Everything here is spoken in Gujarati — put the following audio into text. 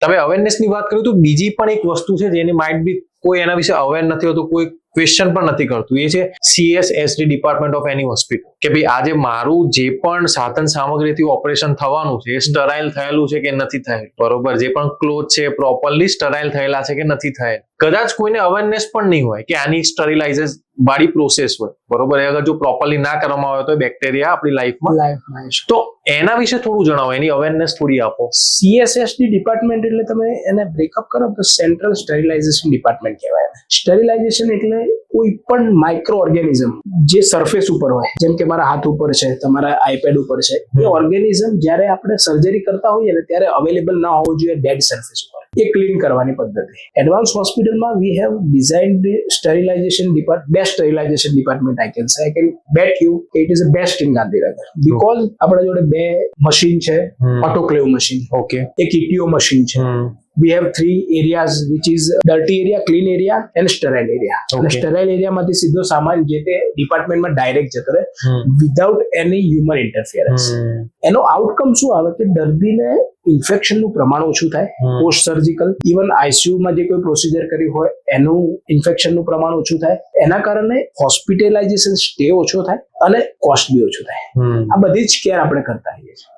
તમે અવેરનેસની વાત કરી તો બીજી પણ એક વસ્તુ છે જેની માઇટ બી કોઈ એના વિશે અવેર નથી હોતું, કોઈ ક્વેશ્ચન પણ નથી કરતું, એ છે CSSD department of any hospital, કે ભાઈ આજે મારું જે પણ સાધન સામગ્રીથી ઓપરેશન થવાનું છે એ સ્ટરાઇલ થયેલું છે કે નથી થયેલું, બરોબર, જે પણ ક્લોથ છે પ્રોપરલી સ્ટરાઇલ થયેલા છે કે નથી થયેલા. કદાચ કોઈને અવેરનેસ પણ નહીં હોય કે આની સ્ટરીલાઇઝેશન વાળી પ્રોસેસ હોય, બરોબર, અગર જો પ્રોપરલી ના કરવામાં આવે તો બેક્ટેરિયા આપણી લાઈફમાં, તો એના વિશે થોડું જણાવો, એની અવેરનેસ થોડી આપો. CSSD ડિપાર્ટમેન્ટ એટલે તમે એને બ્રેકઅપ કરો તો સેન્ટ્રલ સ્ટરીલાઇઝેશન ડિપાર્ટમેન્ટ કહેવાય. સ્ટરીલાઇઝેશન એટલે કોઈ પણ માઇક્રો ઓર્ગેનિઝમ જે સરફેસ ઉપર હોય, જેમ કે મારા હાથ ઉપર છે, તમારા આઈપેડ ઉપર છે, એ ઓર્ગેનિઝમ જ્યારે આપણે સર્જરી કરતા હોઈએ ને ત્યારે અવેલેબલ ના હોવો જોઈએ ડેડ સરફેસ ઉપર, એ ક્લીન કરવાની પદ્ધતિ. એડવાન્સ હોસ્પિટલમાં we have designed sterilization department, best sterilization department. I can say, I can bet you it is the best in Gandhinagar, because આપણા જોડે 2 મશીન છે, ઓટોક્લેવ મશીન, ઓકે, એક ETO મશીન છે. We have 3 areas, which is dirty area, clean area and sterile area. અને sterile area માંથી સીધો સામાન જે તે ડિપાર્ટમેન્ટમાં ડાયરેક્ટ જતો રહે વિધાઉટ એની હ્યુમન ઇન્ટરફિયરન્સ. એનો આઉટકમ શું આવે કે દર્દીને ઇન્ફેક્શનનું પ્રમાણ ઓછું થાય, પોસ્ટ સર્જિકલ ઇવન આઈસીયુમાં જે કોઈ પ્રોસિજર કરી હોય એનું ઇન્ફેક્શનનું પ્રમાણ ઓછું થાય, એના કારણે હોસ્પિટલાઇઝેશન સ્ટે ઓછો થાય અને કોસ્ટ બી ઓછું થાય. આ બધી જ કેર આપણે કરતા હોઈએ છીએ.